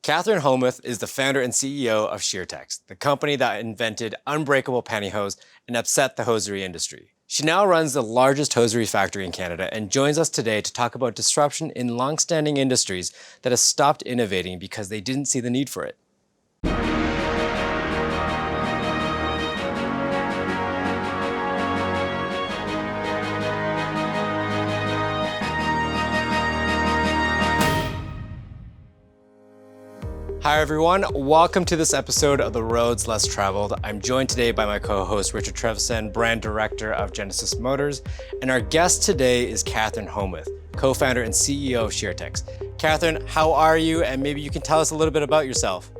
Catherine Homuth is the founder and CEO of Sheertex, the company that invented unbreakable pantyhose and upset the hosiery industry. She now runs the largest hosiery factory in Canada and joins us today to talk about disruption in long-standing industries that have stopped innovating because they didn't see the need for it. Hi everyone, welcome to this episode of The Roads Less Traveled. I'm joined today by my co-host Richard Trevisan, brand director of Genesis Motors, and our guest today is Catherine Homuth, co-founder and CEO of Sheertex. Catherine, how are you? And maybe you can tell us a little bit about yourself.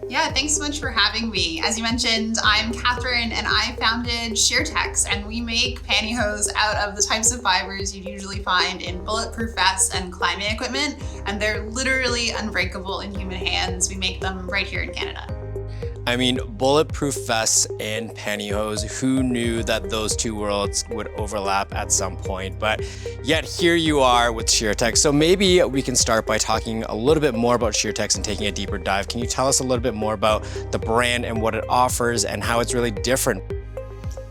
Yeah, thanks so much for having me. As you mentioned, I'm Catherine and I founded Sheertex, and we make pantyhose out of the types of fibers you'd usually find in bulletproof vests and climbing equipment, and they're literally unbreakable in human hands. We make them right here in Canada. I mean, bulletproof vests and pantyhose, who knew that those two worlds would overlap at some point? But yet here you are with Sheertex. So maybe we can start by talking a little bit more about Sheertex and taking a deeper dive. Can you tell us a little bit more about the brand and what it offers and how it's really different?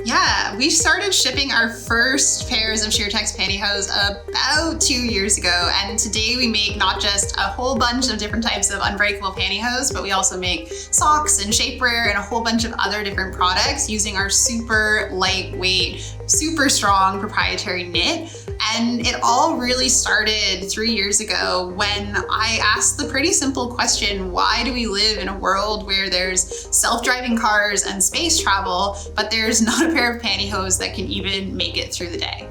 Yeah, we started shipping our first pairs of Sheertex pantyhose about 2 years ago, and today we make not just a whole bunch of different types of unbreakable pantyhose, but we also make socks and shapewear and a whole bunch of other different products using our super lightweight, super strong proprietary knit. And it all really started 3 years ago when I asked the pretty simple question, why do we live in a world where there's self-driving cars and space travel, but there's not a pair of pantyhose that can even make it through the day?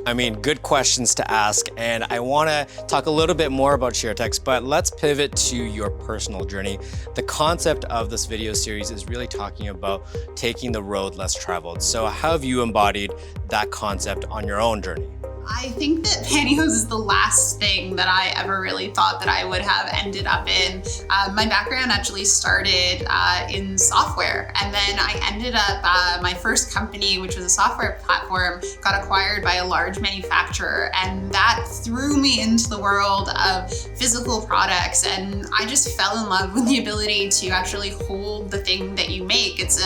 I mean, good questions to ask, and I want to talk a little bit more about Sheertex, but let's pivot to your personal journey. The concept of this video series is really talking about taking the road less traveled. So how have you embodied that concept on your own journey? I think that pantyhose is the last thing that I ever really thought that I would have ended up in. My background actually started in software, and then I ended up, my first company, which was a software platform, got acquired by a large manufacturer, and that threw me into the world of physical products, and I just fell in love with the ability to actually hold the thing that you make. It's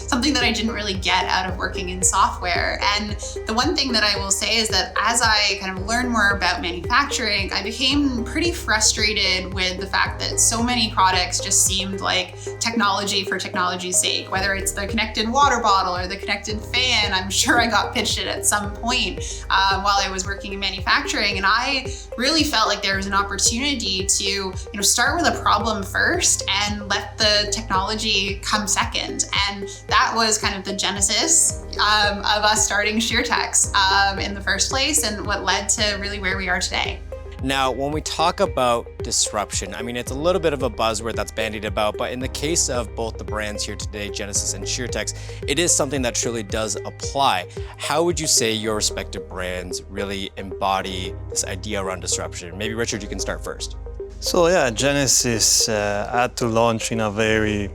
something that I didn't really get out of working in software. And the one thing that I will say is that as I kind of learned more about manufacturing, I became pretty frustrated with the fact that so many products just seemed like technology for technology's sake, whether it's the connected water bottle or the connected fan. I'm sure I got pitched it at some point while I was working in manufacturing, and I really felt like there was an opportunity to start with a problem first and let the technology come second. And that was kind of the genesis of us starting Sheertex in the first place, and what led to really where we are today. Now, when we talk about disruption, I mean, it's a little bit of a buzzword that's bandied about, but in the case of both the brands here today, Genesis and Sheertex, it is something that truly does apply. How would you say your respective brands really embody this idea around disruption? Maybe Richard, you can start first. So yeah, Genesis had to launch in a very,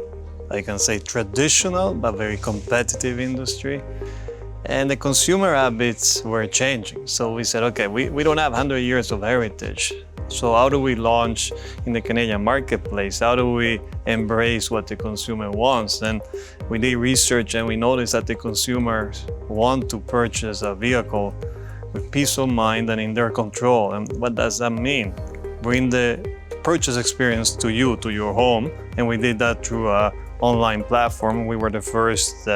I can say, traditional but very competitive industry. And the consumer habits were changing. So we said, okay, we don't have 100 years of heritage. So how do we launch in the Canadian marketplace? How do we embrace what the consumer wants? And we did research and we noticed that the consumers want to purchase a vehicle with peace of mind and in their control. And what does that mean? Bring the purchase experience to you, to your home. And we did that through an online platform. We were the first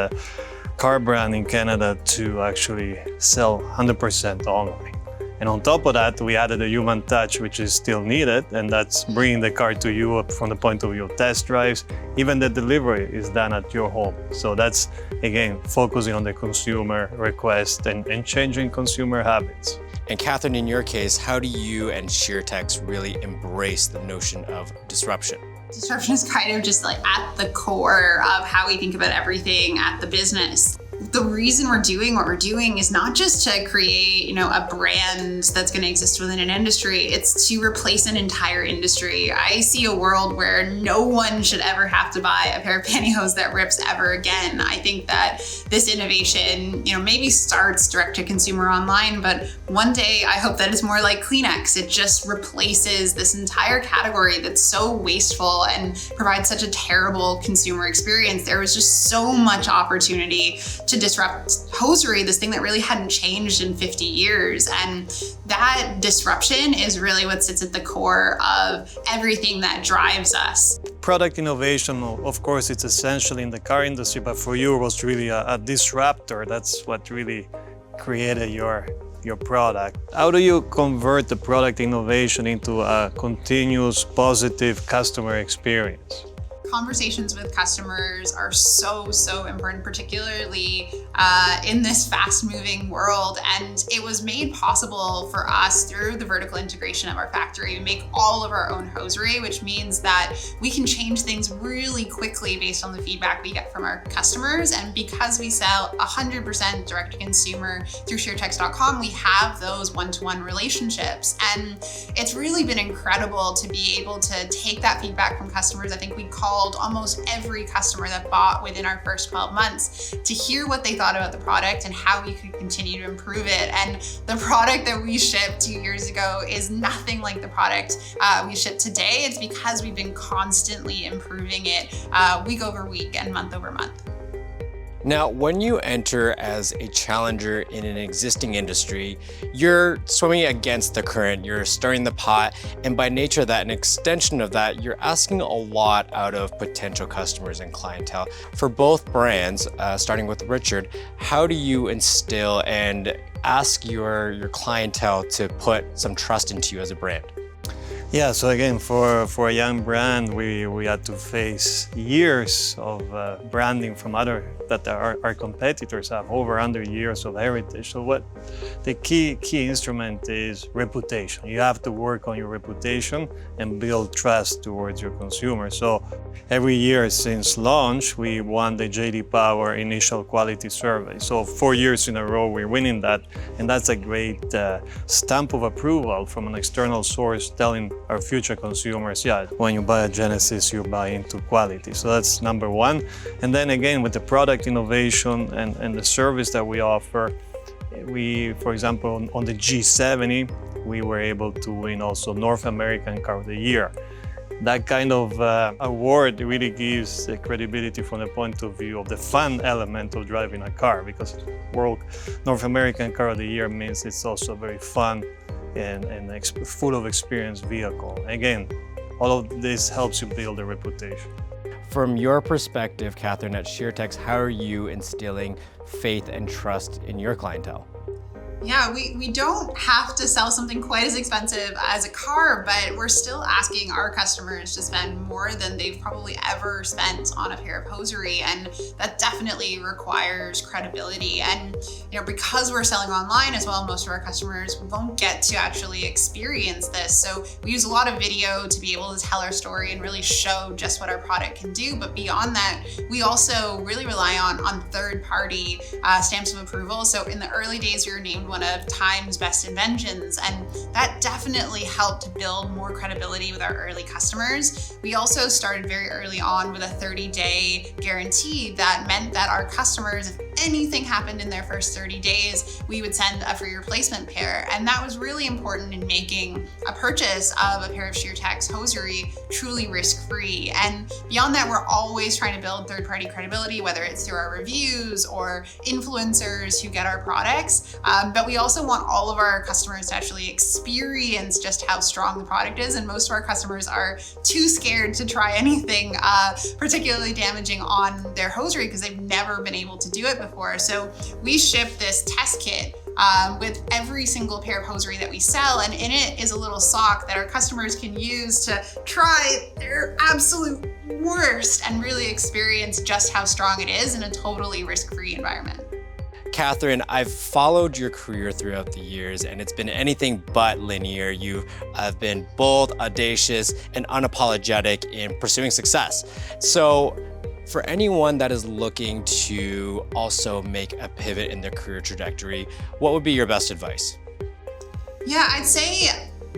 car brand in Canada to actually sell 100% online. And on top of that, we added a human touch, which is still needed, and that's bringing the car to you from the point of view of test drives. Even the delivery is done at your home. So that's, again, focusing on the consumer request and changing consumer habits. And Catherine, in your case, how do you and Sheertex really embrace the notion of disruption? Disruption is kind of just like at the core of how we think about everything at the business. the reason we're doing what we're doing is not just to create, a brand that's going to exist within an industry. It's to replace an entire industry. I see a world where no one should ever have to buy a pair of pantyhose that rips ever again. I think that this innovation, maybe starts direct to consumer online, but one day I hope that it's more like Kleenex. It just replaces this entire category that's so wasteful and provides such a terrible consumer experience. There was just so much opportunity to disrupt hosiery, this thing that really hadn't changed in 50 years. And that disruption is really what sits at the core of everything that drives us. Product innovation, of course, it's essential in the car industry, but for you it was really a disruptor. That's what really created your product. How do you convert the product innovation into a continuous positive customer experience? Conversations with customers are so important, particularly in this fast-moving world. And it was made possible for us through the vertical integration of our factory. We make all of our own hosiery, which means that we can change things really quickly based on the feedback we get from our customers. And because we sell 100% direct to consumer through sheartex.com, we have those one-to-one relationships. And it's really been incredible to be able to take that feedback from customers. I think we called almost every customer that bought within our first 12 months to hear what they thought about the product and how we could continue to improve it. And the product that we shipped 2 years ago is nothing like the product we ship today. It's because we've been constantly improving it week over week and month over month. Now, when you enter as a challenger in an existing industry, you're swimming against the current, you're stirring the pot, and by nature of that, an extension of that, you're asking a lot out of potential customers and clientele. For both brands, starting with Richard, how do you instill and ask your clientele to put some trust into you as a brand? Yeah, so again, for a young brand, we had to face years of branding from that our competitors have, over 100 years of heritage. So what the key instrument is reputation. You have to work on your reputation and build trust towards your consumers. So every year since launch, we won the J.D. Power Initial Quality Survey. So 4 years in a row, we're winning that. And that's a great stamp of approval from an external source telling our future consumers, yeah, when you buy a Genesis, you buy into quality. So that's number one. And then again, with the product innovation and the service that we offer, for example, on the G70, we were able to win also North American Car of the Year. That kind of award really gives credibility from the point of view of the fun element of driving a car, because North American Car of the Year means it's also very fun and full of experience vehicle. Again, all of this helps you build a reputation. From your perspective, Catherine, at ShearTex, how are you instilling faith and trust in your clientele? Yeah, we don't have to sell something quite as expensive as a car, but we're still asking our customers to spend more than they've probably ever spent on a pair of hosiery, and that definitely requires credibility. And because we're selling online as well, most of our customers won't get to actually experience this. So we use a lot of video to be able to tell our story and really show just what our product can do. But beyond that, we also really rely on third-party stamps of approval. So in the early days, we were named one of Time's best inventions, and that definitely helped to build more credibility with our early customers. We also started very early on with a 30-day guarantee that meant that our customers, if anything happened in their first 30 days, we would send a free replacement pair. And that was really important in making a purchase of a pair of ShearTex hosiery truly risk-free. And beyond that, we're always trying to build third-party credibility, whether it's through our reviews or influencers who get our products. But we also want all of our customers to actually experience just how strong the product is. And most of our customers are too scared to try anything particularly damaging on their hosiery because they've never been able to do it before. So we ship this test kit with every single pair of hosiery that we sell, and in it is a little sock that our customers can use to try their absolute worst and really experience just how strong it is in a totally risk-free environment. Catherine, I've followed your career throughout the years, and it's been anything but linear. You have been bold, audacious, and unapologetic in pursuing success. So For anyone that is looking to also make a pivot in their career trajectory, what would be your best advice? Yeah, I'd say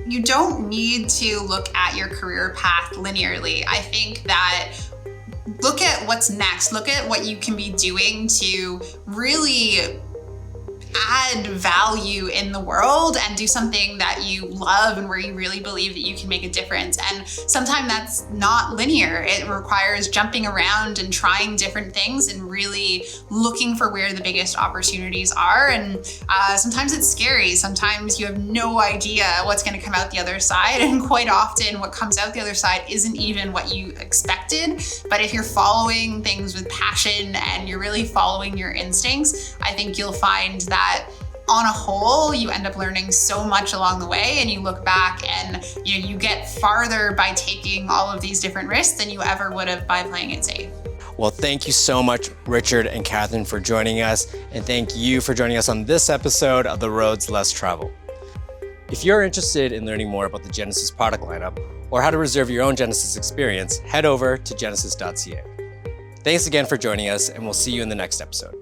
you don't need to look at your career path linearly. I think that look at what's next. Look at what you can be doing to really add value in the world and do something that you love and where you really believe that you can make a difference. And sometimes that's not linear. It requires jumping around and trying different things and really looking for where the biggest opportunities are. And sometimes it's scary. Sometimes you have no idea what's going to come out the other side. And quite often what comes out the other side isn't even what you expected. But if you're following things with passion and you're really following your instincts, I think you'll find that on a whole, you end up learning so much along the way, and you look back and you get farther by taking all of these different risks than you ever would have by playing it safe. Well, thank you so much, Richard and Catherine, for joining us, and thank you for joining us on this episode of The Roads Less Traveled. If you're interested in learning more about the Genesys product lineup or how to reserve your own Genesys experience, head over to genesys.ca. Thanks again for joining us, and we'll see you in the next episode.